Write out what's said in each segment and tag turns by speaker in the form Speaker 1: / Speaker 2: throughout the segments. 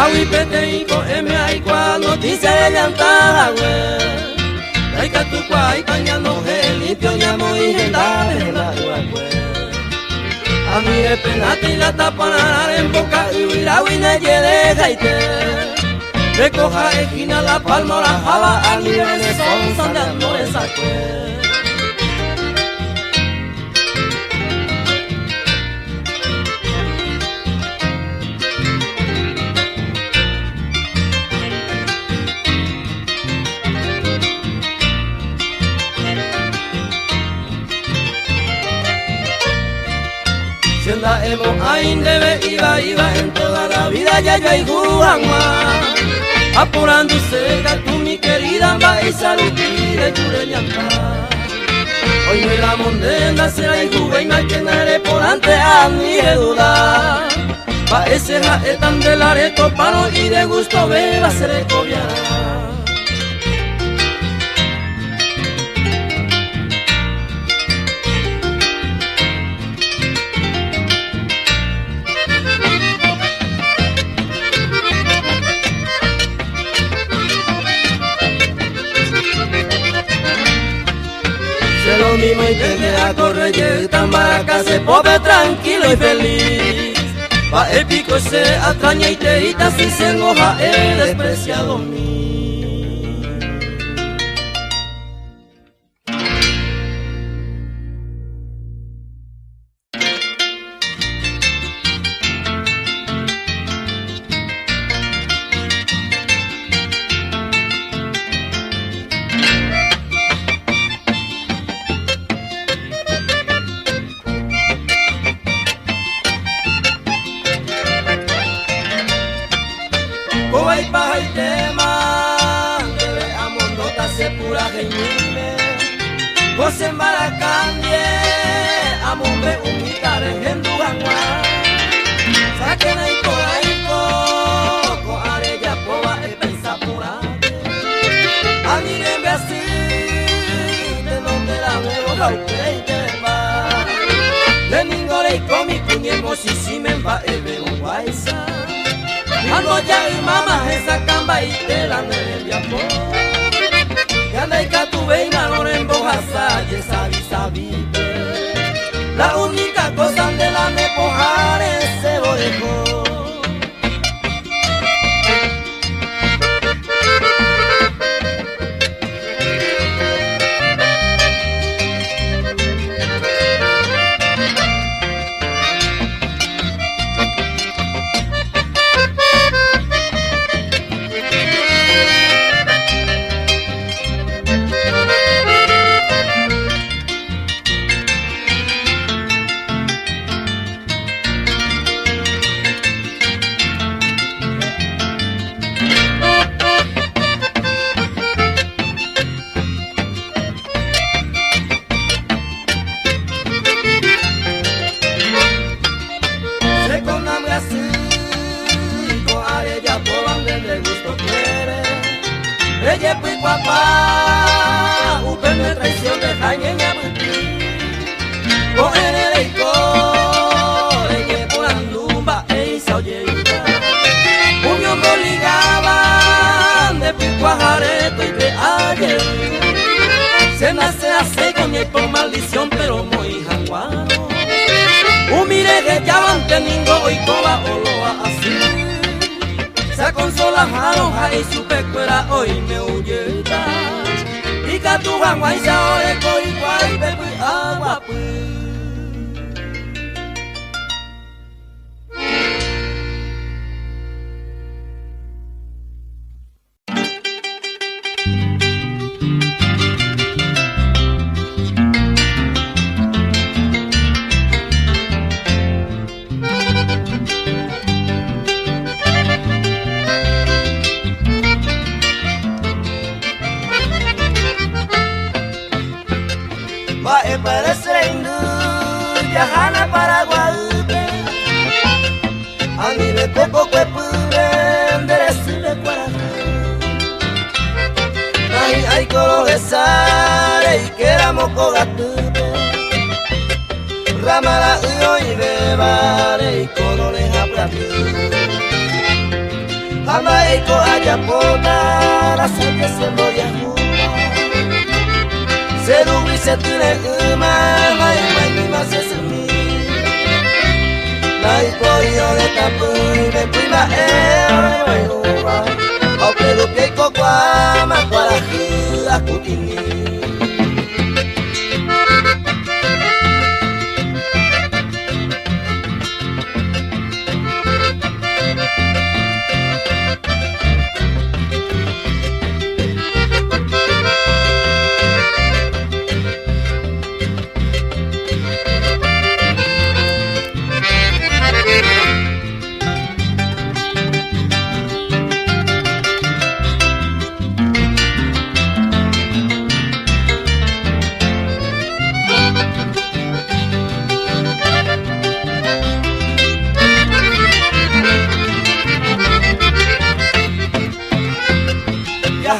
Speaker 1: Aguipete y coeme ahí cuando noticia de llantada, güey. Taika tu cuay, pañando gel, limpio, llamo y gendale, la güey. A mí es penate y la tapanar en boca y huira, huina, yede, gaite. Recoja esquina, la palma, la java, al nivel de son de amores, güey. La hemos ahí debe iba en toda la vida ya hay juanma apurándose tú mi querida va y saludire chureñanta hoy me la mondenda será y jugué y mal que nare por ante a mi duda va ese tan del areto pano y de gusto beba se le cobiará. Lo mismo y que me a correr tan maraca se pobre tranquilo y feliz pa el pico se atraña y te irita si se enoja el despreciado mío. Coay paja y tema, debe a mondota se pura geñime. José Maracandie, a mombre unitare en Duganwa. Saquen ahí con arella poba y pensa purate. A mi neve así, de donde la veo la ukeite va. De ningore y comi cuñemos y si me va el veo guaysa. Ando ya y mamá esa camba y te la nere de amor. Y anda y catuve y manor en bojasa y sabite. La única cosa de la nepojar es se bodejó. Ella fue papá, upen de traición de jañeña buti. Con el ella por andumba e isa oyeita. Puño me obligaban de pico a jareto y de ayer. Se nace así con mi por maldición, pero muy janguano. Mire que ya van teniendo y toda oloa así. Se consolajaron ahí su pecuera hoy me huyeta. Y que tu guangua y se oye coi guay bebe agua pues. Va a parecer viajana para Guadalupe. A mí me coco que pude enderecerle para hay coro de sare y que éramos cogatupe. Ramara y bebare y coro de japlatu. Ama eko ayapona rasa que se moría juma Serubi se tire uma Hai mai mi mas semi Nai poio de tapui me prima mai uma Au pelo pico guama Guaraji akutini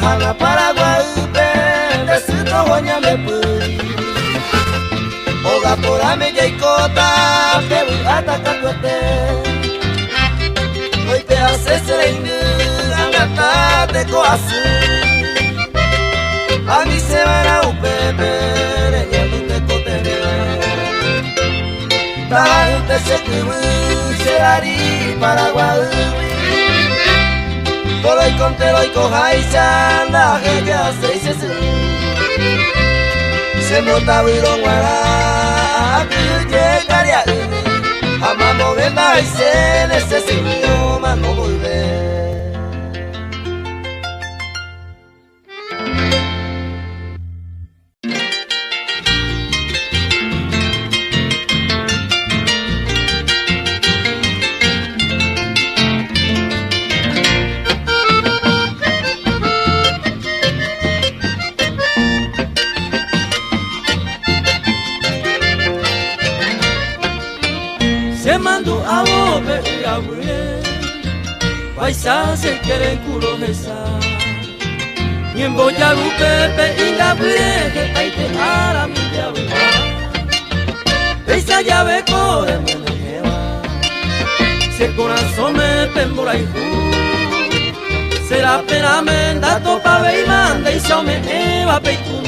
Speaker 1: Hana Paraguay, desito hoña me pui. Oga pora me jaicota, te voy a atacar tu ete. Hoy te hace serengu, angata te coasu. A mí se van a upepe, reñando te cotere. Tante se cubu, serari Paraguay. Toloi con teloi con haisanda ella se dice se monta virón guara que llegaría amamos venda y se necesitó más no volver Se mandó a bobe y a bue, paisa se quiere culo esa. Y en boyaru pepe y la bue, que taite ara mi llave. Esa llave corre me lleva, si el corazón me pembora y ju. Será pena menda topa ve y manda y se me eva peituno.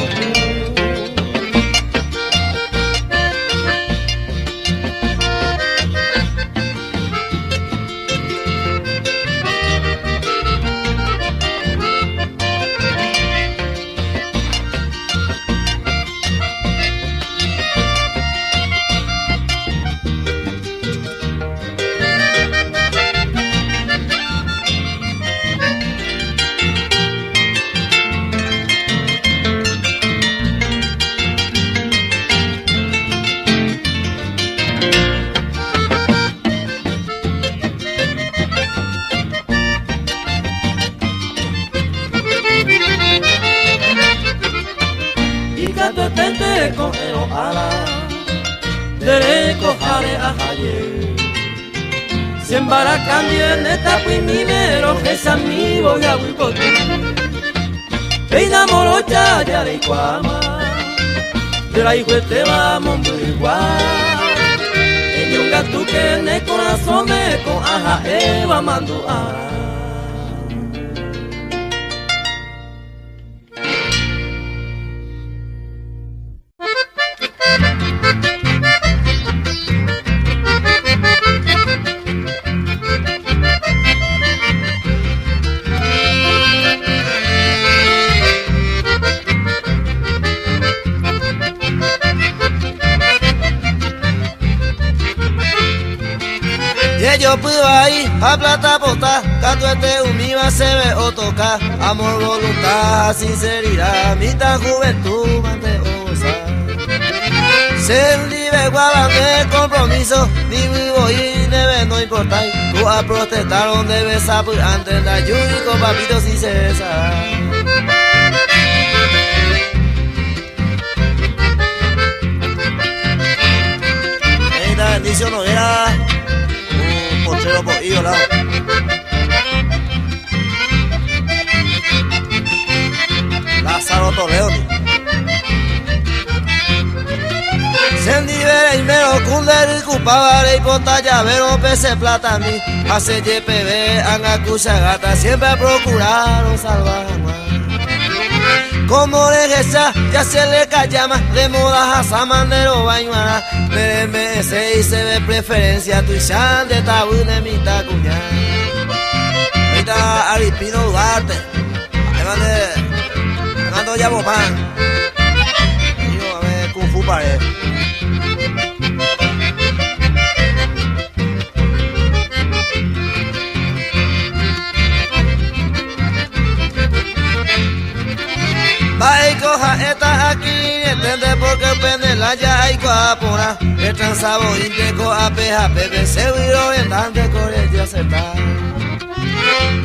Speaker 1: Con el ala, derecho jale a jaye. Se embaracan bien esta primero que es amigo de abuicote. Peina morocha ya de iguama, de la hijo te vamos muy igual. En un gato que en el corazón me con aja eva mando a. Yo puedo ahí a plata pota, gato este univa se ve o toca, amor, voluntad, sinceridad, mi tan juventud manteosa. Ser libre guabande compromiso, ni vivo y neve no importa, tú a protestar donde ves a pues antes la lluvia con papito sin cesar. Esta bendición no era pochero por ir lado. Lázaro Toledo. Se Vendivere y mero kunder cupavare y potalla vero pese plata mi hace YPB angacucha gata siempre procuraron salvar como regresa ya se le callama de moda a samandero bañuana merece y se ve preferencia tu chan de tabú de mi tacuña ahorita Aripino Duarte mando ya bopán digo a ver Kung Fu Pared. Baiko esta aquí entiende porque pende la ya y coapora el transabo inteco apeja bebé se viro en dante corre acertar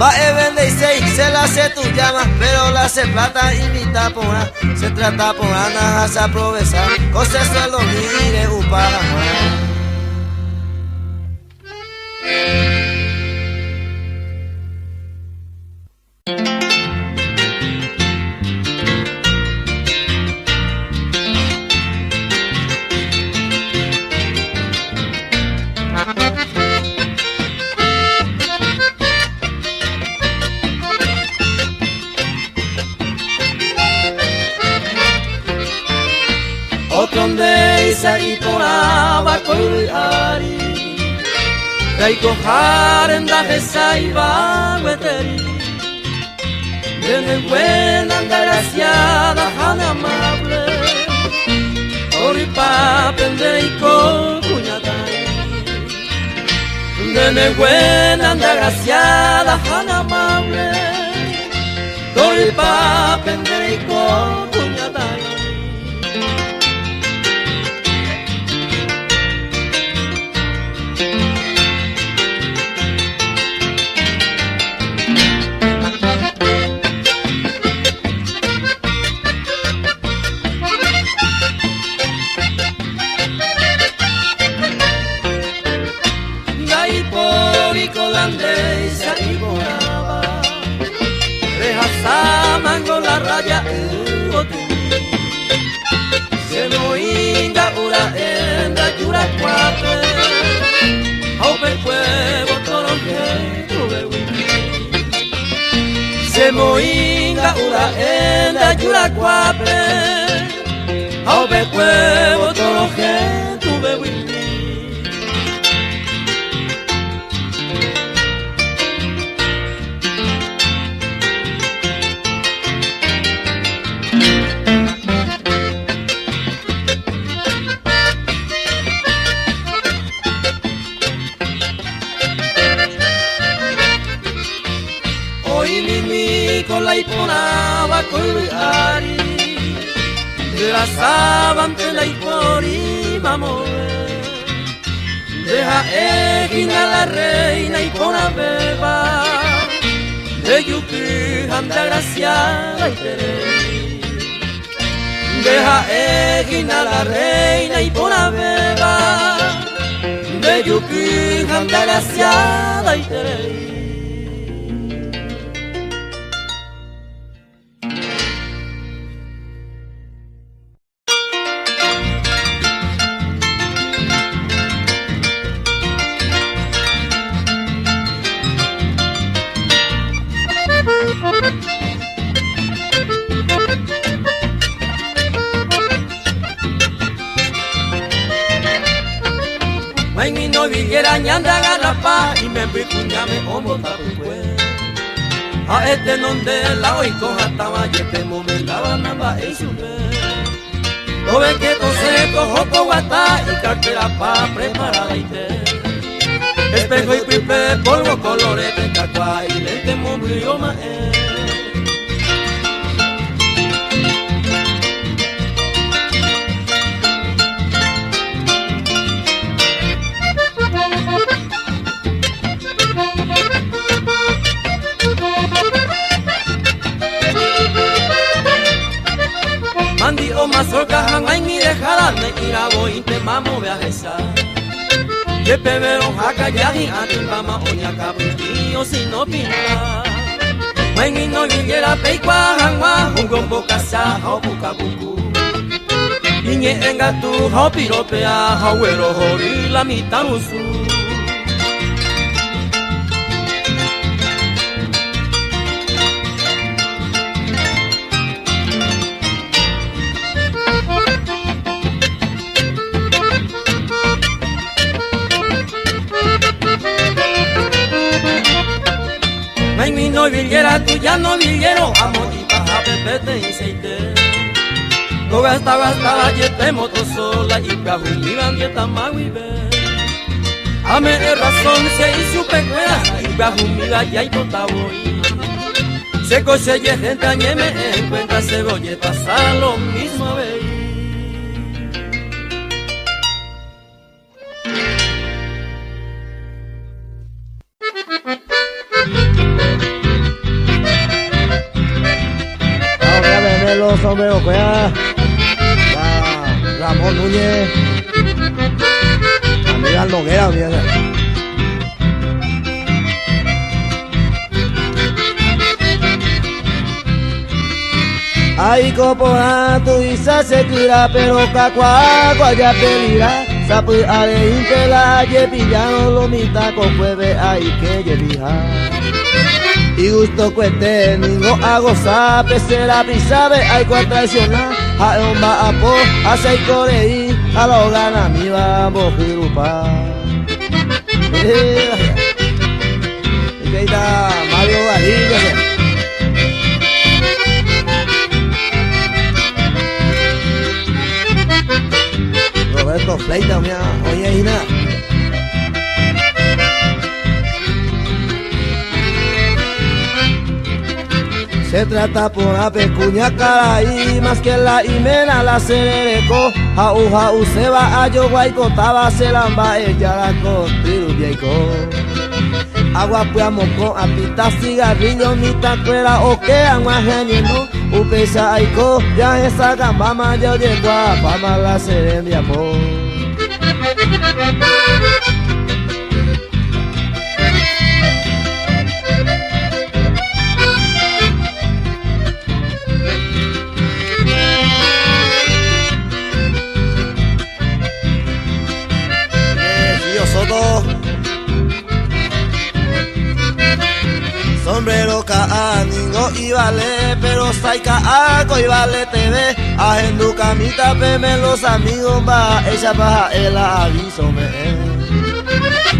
Speaker 1: va a vende y se la hace tu llama pero la hace plata y mi tapora se trata por anajas a aprovechar cosas sueldo mire upa. Otronde isai poraba koiari Daiko haren da jesai bagueteri Dene buena graciada hana amable Oripa pendeiko cuñatai Dene buena graciada hana amable Oripa pendeiko cuñatai Mango la raya se no inga ura enda yura cuate au per huevo toro que tuve se no inga ura enda yura cuate au per huevo toro que tuve la iponaba koiari de la sabante la ipori mamore deja egina la reina ipona beba de yuki anda graciada y terei deja egina la reina ipona beba de yuki anda graciada y terei. Ay, mi no viviera ñanda garrapa y me picuñame homo tapue. A este donde la hoy coja estaba y este momento nada y sube. Lo ve que tose cojo coguata y cartera pa preparada y te. Espejo y pipe, polvo, colores de cacua y lente mombrillo mae. Mandi o mazorca hangay mi dejada me ira voy te mamo viajesa. Que pebero jaca ya y atibama oña cabrito si no pinta. Main no llegera peikwa hangwa un gombo casa o buka buku. Inye enga tu hao piropea hauero hori la mitanusu. Ay, mi novillera, tú ya novillero, amo y baja pepete y seite. No gastaba, yete moto sola y gajumiban dieta maguibe. Ame razón se hizo pecuera y gajumiba ya y botaboy. Se coche y gente añeme encuentra cebolle, pasa lo mismo a ver.
Speaker 2: Los sombreros, pues, Ramón Núñez, Aníbal Noguera, mira. Ay, copora, tu isa se cura, pero cacua, ya pelira. Sapu ale intela, ye pillano, lo mita con jueves, ay, que ye vija. Y gusto cueste, ningo hago sape, será pisabe, hay que traicionar. A omba apo, a sei corei, a lo gana mi vamos girupa. Y que está Mario Garilla. Roberto Fleita, mira, oye, y nada. Se trata por una pecuña caraí, más que la imena la cerereco. Jau se va a yo guaycotaba, se lamba ella la contiru viejo. Agua puamos con apita cigarrillo, mi tacuera o que agua geniendo. Upesa aiko, ya esa gamba mayo llegó a fama la serembia po. Sombrero ka ningo y vale, pero saika algo y vale TV. Agendu camita peme los amigos va, ella baja el aviso me.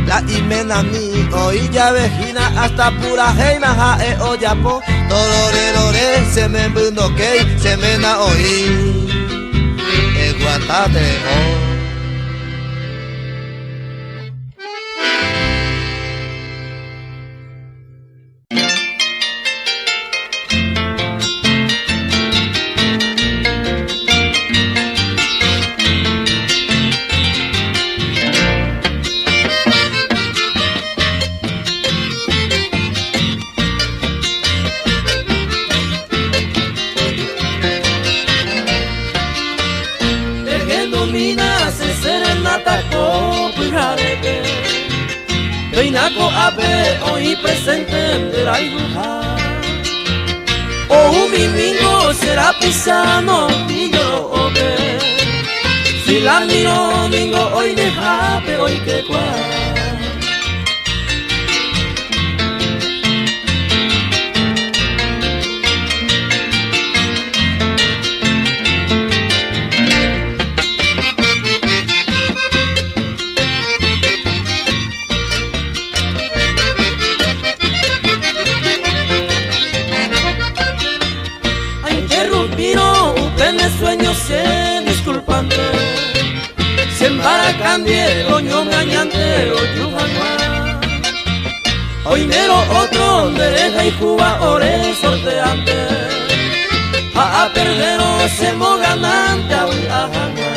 Speaker 2: La imena mi hoy ya vejina hasta pura heina ja e oyapo. Tororerore se me bundo que se me na oí. E guatate ho.
Speaker 1: Nako abe hoy presente de la iluja. O un domingo será pisano y yo obe. Si la miro domingo hoy dejape hoy que cual. Sueño se disculpante, se embaracandie, coño gañante, oyujanua. Hoy mero otro derecha y Cuba ore sorteante, a perdero se mo ganante, a ajangua.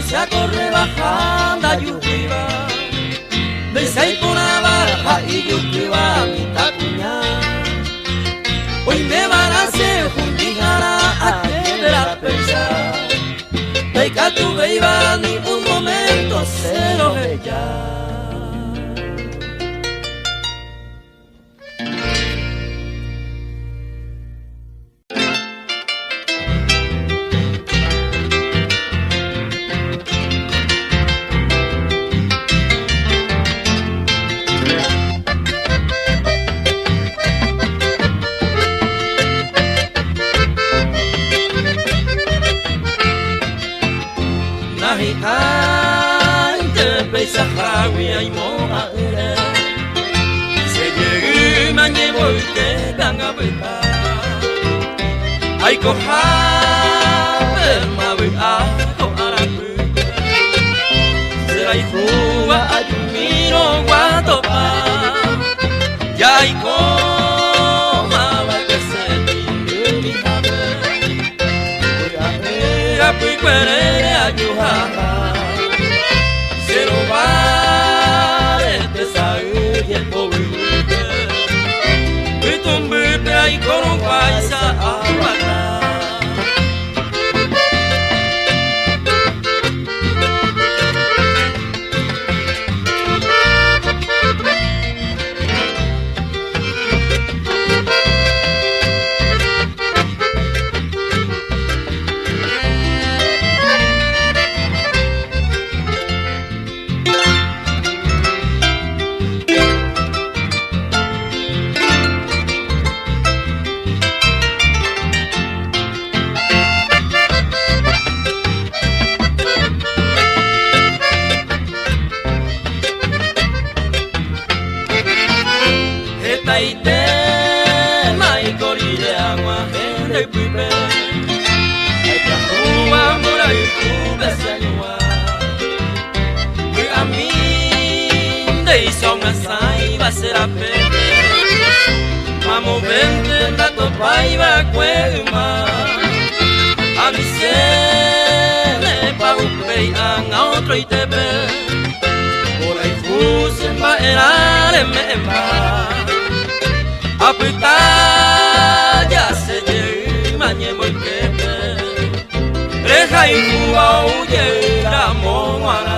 Speaker 1: Se corre bajando a Yujiba, de Saipunaba y yo que va a mi tacuña. Hoy me van a hacer jundijara a que la pensar. Deja tu beiba ni un momento se lo ve ya. Sahawi ay moa ere se llegue mañe voy que dan a beta ay coja ma voy a coara se la ifua ayumino guatopa ya y coma va que se tiene mi jave voy a ver a piquere ayuha pero va este saúl y el pobre y tu bebé ahí con un paisa a matar. Será pena, vamos vente na topa y va cuema, a mi se pa un peian a otro y te ve, por ahí fusen va erar en memba, a pita ya se llegue mañemo el que ve, reja y cuba huye la mona.